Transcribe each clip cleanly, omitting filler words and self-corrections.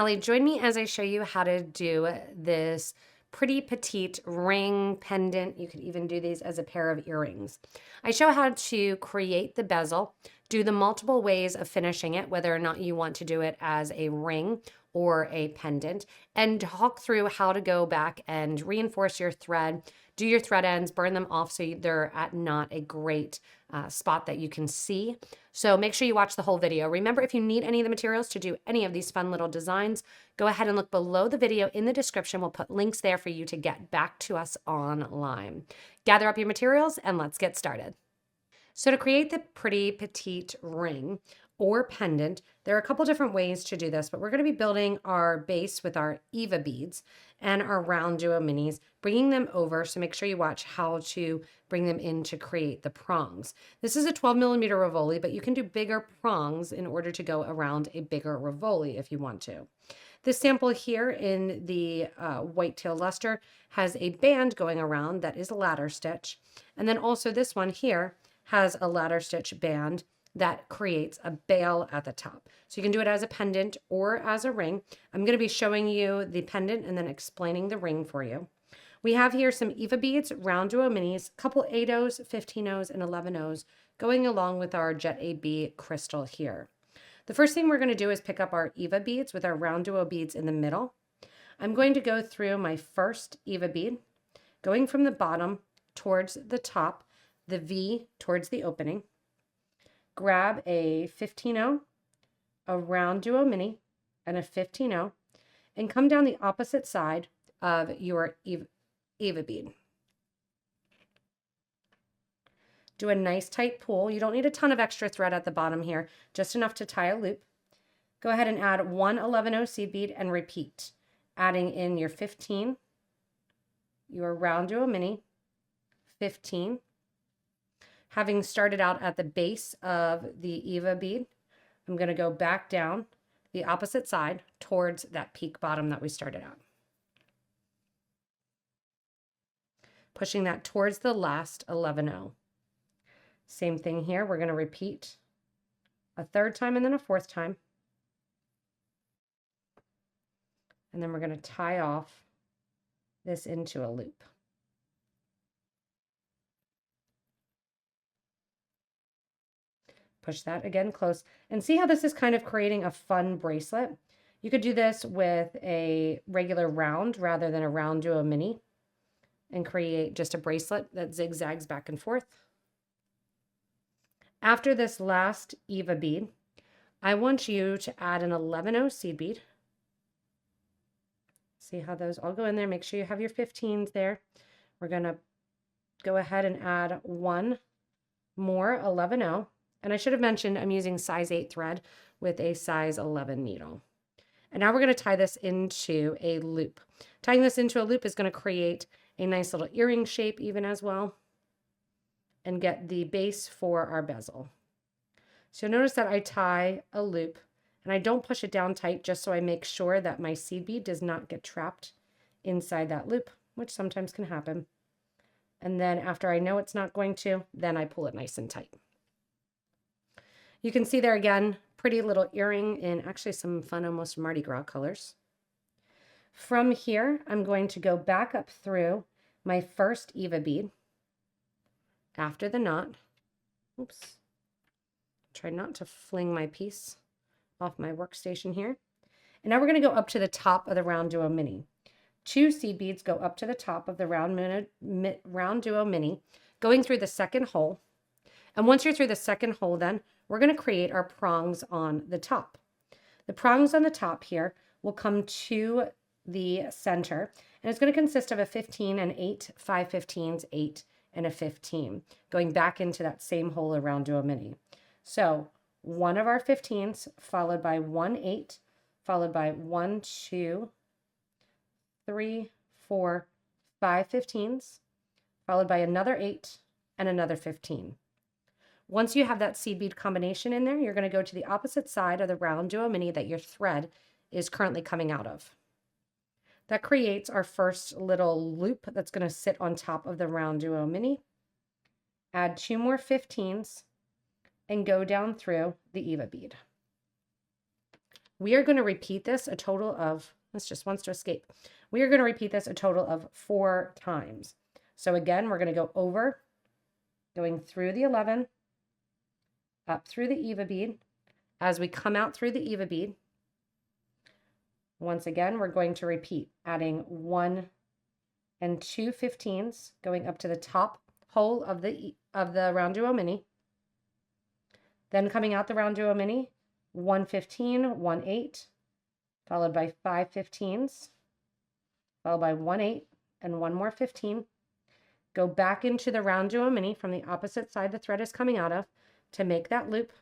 Allie. Join me as I show you how to do this pretty petite ring pendant. You could even do these as a pair of earrings. I show how to create the bezel, do the multiple ways of finishing it, whether or not you want to do it as a ring or a pendant, and talk through how to go back and reinforce your thread, do your thread ends, burn them off so they're at not a great spot that you can see. So make sure you watch the whole video. Remember, if you need any of the materials to do any of these fun little designs, go ahead and look below the video in the description. We'll put links there for you to get back to us online. Gather up your materials and let's get started. So to create the pretty petite ring or pendant, there are a couple different ways to do this, but we're going to be building our base with our EVA beads and our RounDuo Minis, bringing them over. So make sure you watch how to bring them in to create the prongs. This is a 12mm Rivoli, but you can do bigger prongs in order to go around a bigger Rivoli if you want to. This sample here in the whitetail luster has a band going around that is a ladder stitch. And then also this one here has a ladder stitch band that creates a bail at the top. So you can do it as a pendant or as a ring. I'm going to be showing you the pendant and then explaining the ring for you. We have here some EVA beads, RounDuo Minis, a couple 8-Os, 15-Os, and 11-Os going along with our Jet AB crystal here. The first thing we're going to do is pick up our EVA beads with our RounDuo beads in the middle. I'm going to go through my first EVA bead, going from the bottom towards the top, the V towards the opening. Grab a 15-O, a RounDuo Mini, and a 15-O, and come down the opposite side of your EVA bead. Do a nice tight pull. You don't need a ton of extra thread at the bottom here, just enough to tie a loop. Go ahead and add one 11-O seed bead and repeat, adding in your 15, your RounDuo Mini, 15. Having started out at the base of the EVA bead, I'm going to go back down the opposite side towards that peak bottom that we started at. Pushing that towards the last 11-O. Same thing here. We're going to repeat a third time and then a fourth time. And then we're going to tie off this into a loop. Push that again close and see how this is kind of creating a fun bracelet. You could do this with a regular round rather than a RounDuo Mini and create just a bracelet that zigzags back and forth. After this last EVA bead, I want you to add an 11-O seed bead. See how those all go in there. Make sure you have your 15s there. We're going to go ahead and add one more 11-O. And I should have mentioned I'm using size 8 thread with a size 11 needle. And now we're going to tie this into a loop. Tying this into a loop is going to create a nice little earring shape even as well and get the base for our bezel. So notice that I tie a loop and I don't push it down tight just so I make sure that my seed bead does not get trapped inside that loop, which sometimes can happen. And then after I know it's not going to, then I pull it nice and tight. You can see there again, pretty little earring in actually some fun, almost Mardi Gras colors. From here, I'm going to go back up through my first EVA bead after the knot. Oops. Try not to fling my piece off my workstation here. And now we're going to go up to the top of the RounDuo Mini. 2 seed beads go up to the top of the RounDuo Mini, going through the second hole. And once you're through the second hole, then we're going to create our prongs on the top. The prongs on the top here will come to the center, and it's going to consist of a 15 and 8, 5 15s, 8, and a 15, going back into that same hole around RounDuo Mini. So one of our 15s, followed by 1 8, followed by 1 2 3 4 5 15s, followed by another 8 and another 15. Once you have that seed bead combination in there, you're going to go to the opposite side of the RounDuo Mini that your thread is currently coming out of. That creates our first little loop that's going to sit on top of the RounDuo Mini. Add 2 more 15s and go down through the EVA bead. We are going to repeat this a total of, this just wants to escape. We are going to repeat this a total of 4 times. So again, we're going to go over, going through the 11, up through the EVA bead. As we come out through the EVA bead, once again, we're going to repeat, adding 1 and 2 15s, going up to the top hole of the RounDuo Mini. Then coming out the RounDuo Mini, 1 15, 1 8, followed by 5 15s, followed by 1 8, and 1 more 15. Go back into the RounDuo Mini from the opposite side the thread is coming out of to make that loop.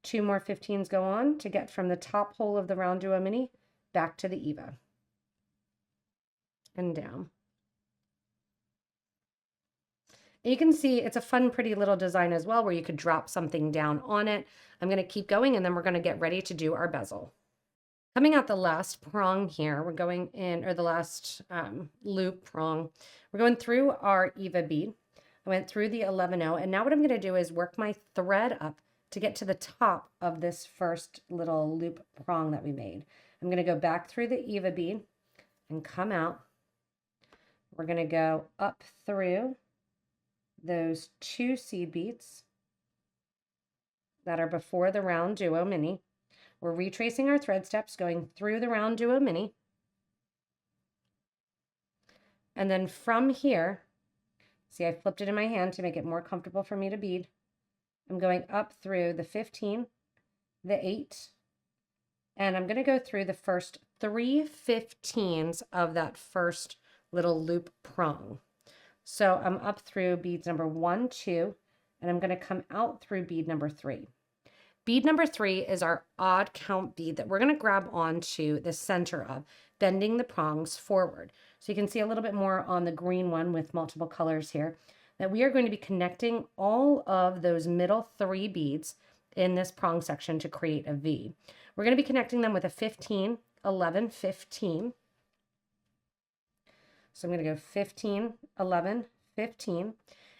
2 more 15s go on to get from the top hole of the RounDuo Mini back to the EVA and down. And you can see it's a fun, pretty little design as well, where you could drop something down on it. I'm going to keep going, and then we're going to get ready to do our bezel. Coming out the last prong here, we're going in, or the last loop prong, we're going through our EVA bead. I went through the 11-0, and now what I'm going to do is work my thread up to get to the top of this first little loop prong that we made. I'm going to go back through the EVA bead and come out. We're going to go up through those 2 seed beads that are before the RounDuo Mini. We're retracing our thread steps, going through the RounDuo Mini. And then from here, see, I flipped it in my hand to make it more comfortable for me to bead. I'm going up through the 15, the 8, and I'm going to go through the first 3 15s of that first little loop prong. So I'm up through beads number 1, 2, and I'm going to come out through bead number 3. Bead number 3 is our odd count bead that we're going to grab onto the center of, bending the prongs forward. So you can see a little bit more on the green one with multiple colors here, that we are going to be connecting all of those middle 3 beads in this prong section to create a V. We're going to be connecting them with a 15, 11, 15. So I'm going to go 15, 11, 15.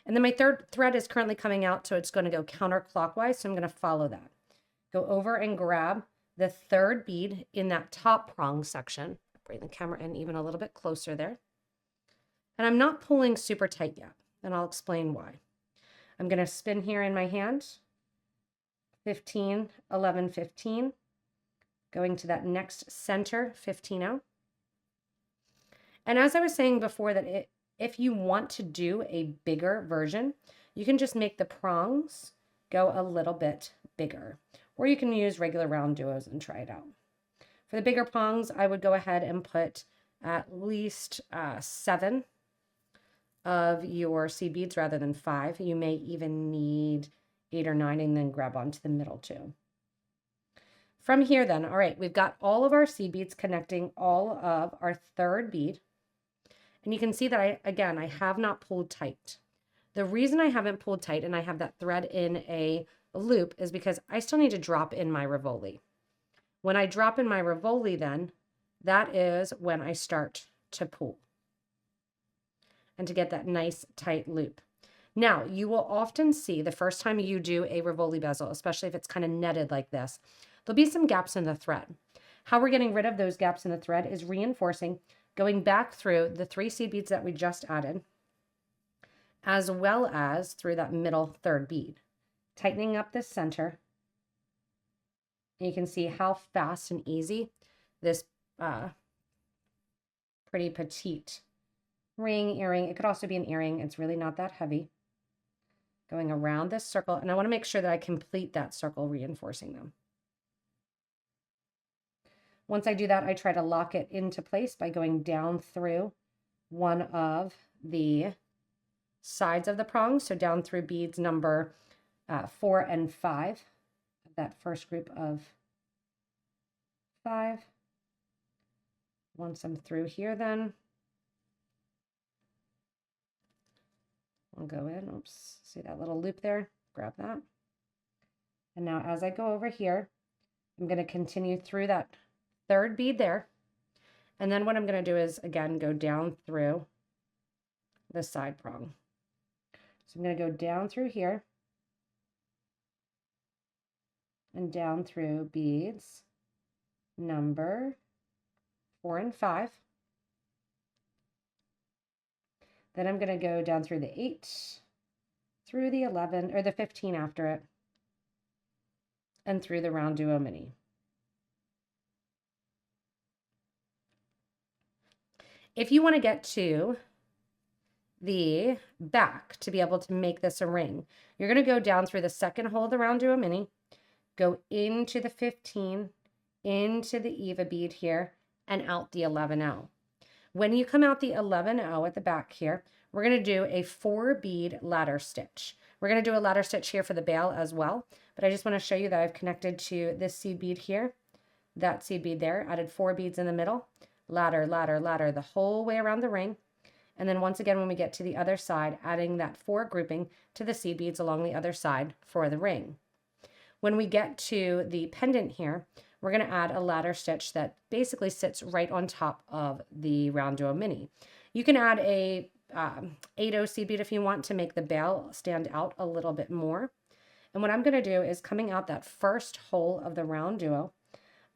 And then my third thread is currently coming out, so it's going to go counterclockwise. So I'm going to follow that. Go over and grab the 3rd bead in that top prong section. Bring the camera in even a little bit closer there. And I'm not pulling super tight yet, and I'll explain why. I'm going to spin here in my hand. 15, 11, 15. Going to that next center, 15-0. And as I was saying before, that if you want to do a bigger version, you can just make the prongs go a little bit bigger, or you can use regular RounDuos and try it out. For the bigger prongs, I would go ahead and put at least 7 of your seed beads rather than 5. You may even need 8 or 9, and then grab onto the middle too. From here then, all right, we've got all of our seed beads connecting all of our 3rd bead. And you can see that I have not pulled tight. The reason I haven't pulled tight and I have that thread in a loop is because I still need to drop in my Rivoli. When I drop in my Rivoli, then that is when I start to pull and to get that nice tight loop. Now, you will often see the first time you do a Rivoli bezel, especially if it's kind of netted like this, there'll be some gaps in the thread. How we're getting rid of those gaps in the thread is reinforcing, going back through the 3 seed beads that we just added, as well as through that middle 3rd bead, tightening up this center. And you can see how fast and easy this pretty petite ring, earring, it could also be an earring, it's really not that heavy, going around this circle. And I want to make sure that I complete that circle, reinforcing them. Once I do that, I try to lock it into place by going down through one of the sides of the prongs, so down through beads number 4 and 5, that first group of 5. Once I'm through here, then I'll go in, oops, see that little loop there, grab that. And now as I go over here, I'm going to continue through that 3rd bead there. And then what I'm going to do is, again, go down through the side prong. So I'm going to go down through here and down through beads number 4 and 5. Then I'm going to go down through the 8, through the 11, or the 15 after it, and through the RounDuo Mini. If you want to get to the back to be able to make this a ring, you're going to go down through the second hole of the RounDuo Mini, go into the 15, into the EVA bead here, and out the 11L. When you come out the 11L at the back here, we're going to do a 4-bead ladder stitch. We're going to do a ladder stitch here for the bail as well, but I just want to show you that I've connected to this seed bead here, that seed bead there, added 4 beads in the middle, ladder, ladder, ladder the whole way around the ring. And then once again, when we get to the other side, adding that 4 grouping to the seed beads along the other side for the ring. When we get to the pendant here, we're going to add a ladder stitch that basically sits right on top of the RounDuo Mini. You can add a 8/0 seed bead if you want to make the bail stand out a little bit more. And what I'm going to do is, coming out that first hole of the RounDuo,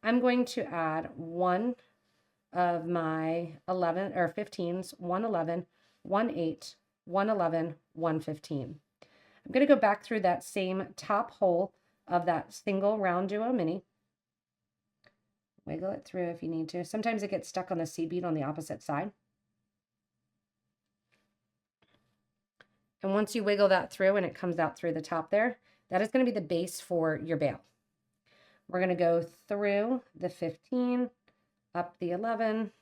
I'm going to add one of my 11 or 15s, 111, 18, 111, 115. I'm going to go back through that same top hole of that single RounDuo Mini. Wiggle it through if you need to. Sometimes it gets stuck on the seed bead on the opposite side. And once you wiggle that through and it comes out through the top there, that is going to be the base for your bail. We're going to go through the 15, up the 11,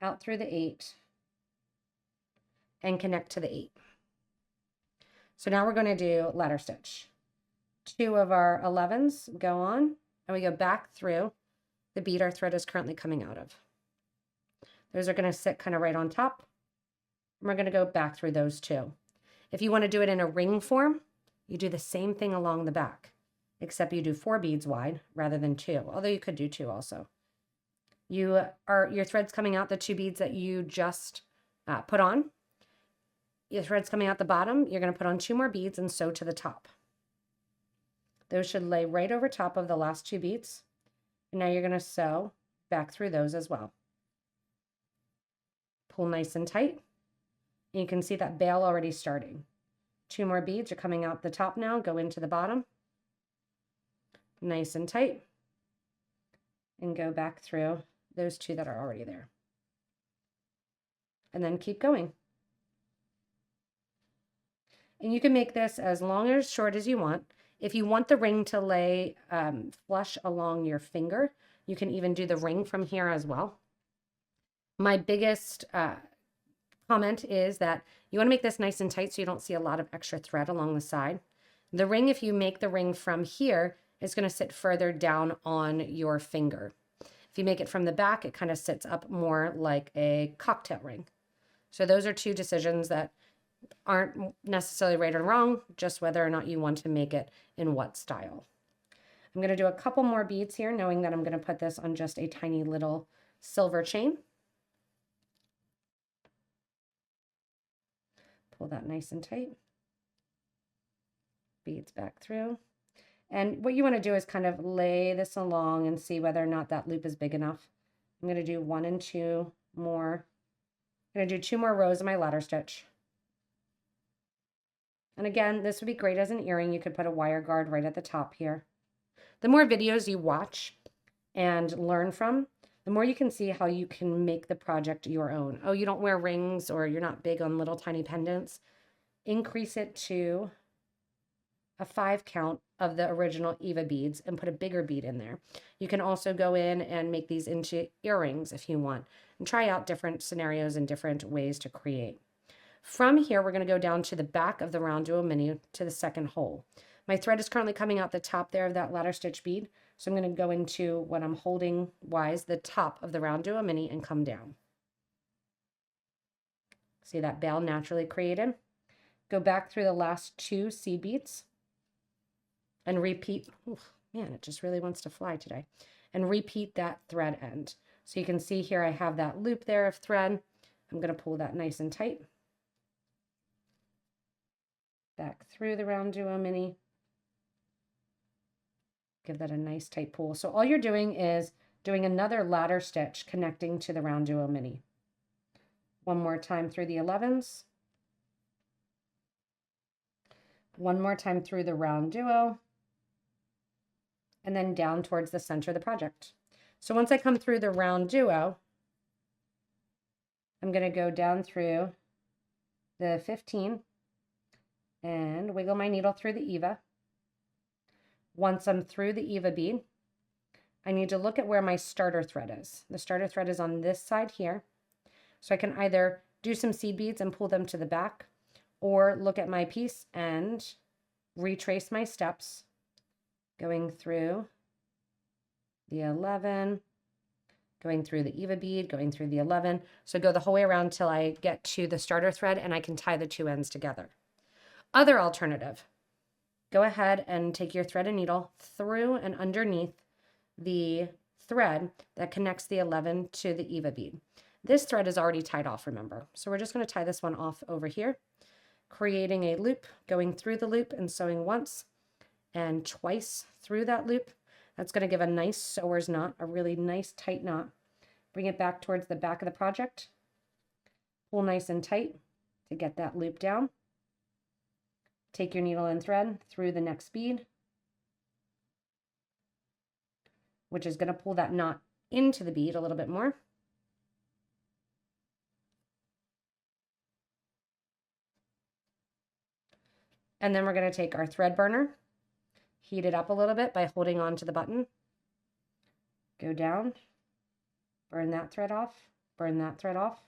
out through the 8, and connect to the 8. So now we're going to do ladder stitch. 2 of our 11s go on, and we go back through the bead our thread is currently coming out of. Those are going to sit kind of right on top. And we're going to go back through those 2. If you want to do it in a ring form, you do the same thing along the back, except you do 4 beads wide rather than 2, although you could do 2 also. Your thread's coming out the 2 beads that you just put on. Your thread's coming out the bottom. You're going to put on 2 more beads and sew to the top. Those should lay right over top of the last 2 beads. And now you're going to sew back through those as well. Pull nice and tight. And you can see that bail already starting. 2 more beads are coming out the top now, go into the bottom. Nice and tight. And go back through those 2 that are already there. And then keep going. And you can make this as long or as short as you want. If you want the ring to lay flush along your finger, you can even do the ring from here as well. My biggest comment is that you want to make this nice and tight so you don't see a lot of extra thread along the side. The ring, if you make the ring from here, is going to sit further down on your finger. If you make it from the back, it kind of sits up more like a cocktail ring. So those are 2 decisions that aren't necessarily right or wrong, just whether or not you want to make it in what style. I'm going to do a couple more beads here, knowing that I'm going to put this on just a tiny little silver chain. Pull that nice and tight. Beads back through. And what you want to do is kind of lay this along and see whether or not that loop is big enough. I'm going to do 1 and 2 more. I'm going to do 2 more rows of my ladder stitch. And again, this would be great as an earring. You could put a wire guard right at the top here. The more videos you watch and learn from, the more you can see how you can make the project your own. Oh, you don't wear rings, or you're not big on little tiny pendants. Increase it to a 5 count of the original EVA beads and put a bigger bead in there. You can also go in and make these into earrings if you want, and try out different scenarios and different ways to create. From here, we're going to go down to the back of the RounDuo Mini to the second hole. My thread is currently coming out the top there of that ladder stitch bead, so I'm going to go into what I'm holding wise, the top of the RounDuo Mini, and come down. See that bail naturally created? Go back through the last 2 seed beads and repeat. Oof, man, it just really wants to fly today. And repeat that thread end. So you can see here I have that loop there of thread. I'm going to pull that nice and tight. Back through the RounDuo Mini. Give that a nice tight pull. So all you're doing is doing another ladder stitch connecting to the RounDuo Mini. One more time through the 11s. One more time through the RounDuo. And then down towards the center of the project. So once I come through the RounDuo, I'm going to go down through the 15 and wiggle my needle through the EVA. Once I'm through the EVA bead, I need to look at where my starter thread is. The starter thread is on this side here. So I can either do some seed beads and pull them to the back, or look at my piece and retrace my steps, going through the 11, going through the EVA bead, going through the 11. So go the whole way around till I get to the starter thread and I can tie the two ends together. Other alternative, go ahead and take your thread and needle through and underneath the thread that connects the 11 to the EVA bead. This thread is already tied off, remember. So we're just going to tie this one off over here, creating a loop, going through the loop and sewing once and twice through that loop. That's going to give a nice sewer's knot, a really nice tight knot. Bring it back towards the back of the project. Pull nice and tight to get that loop down. Take your needle and thread through the next bead, which is going to pull that knot into the bead a little bit more. And then we're going to take our thread burner, heat it up a little bit by holding on to the button. Go down, burn that thread off, burn that thread off.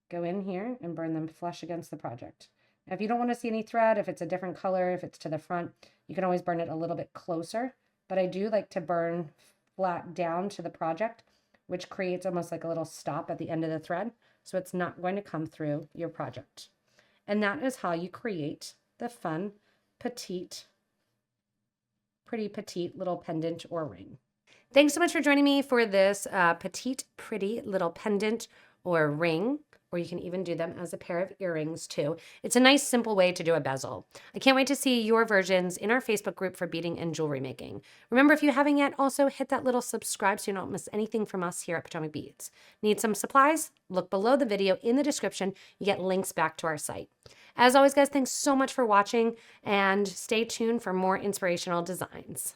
Go in here and burn them flush against the project. Now, if you don't want to see any thread, if it's a different color, if it's to the front, you can always burn it a little bit closer. But I do like to burn flat down to the project, which creates almost like a little stop at the end of the thread. So it's not going to come through your project. And that is how you create the fun, petite, pretty petite little pendant or ring. Thanks so much for joining me for this petite, pretty little pendant or ring, or you can even do them as a pair of earrings too. It's a nice, simple way to do a bezel. I can't wait to see your versions in our Facebook group for beading and jewelry making. Remember, if you haven't yet, also hit that little subscribe so you don't miss anything from us here at Potomac Beads. Need some supplies? Look below the video in the description. You get links back to our site. As always, guys, thanks so much for watching, and stay tuned for more inspirational designs.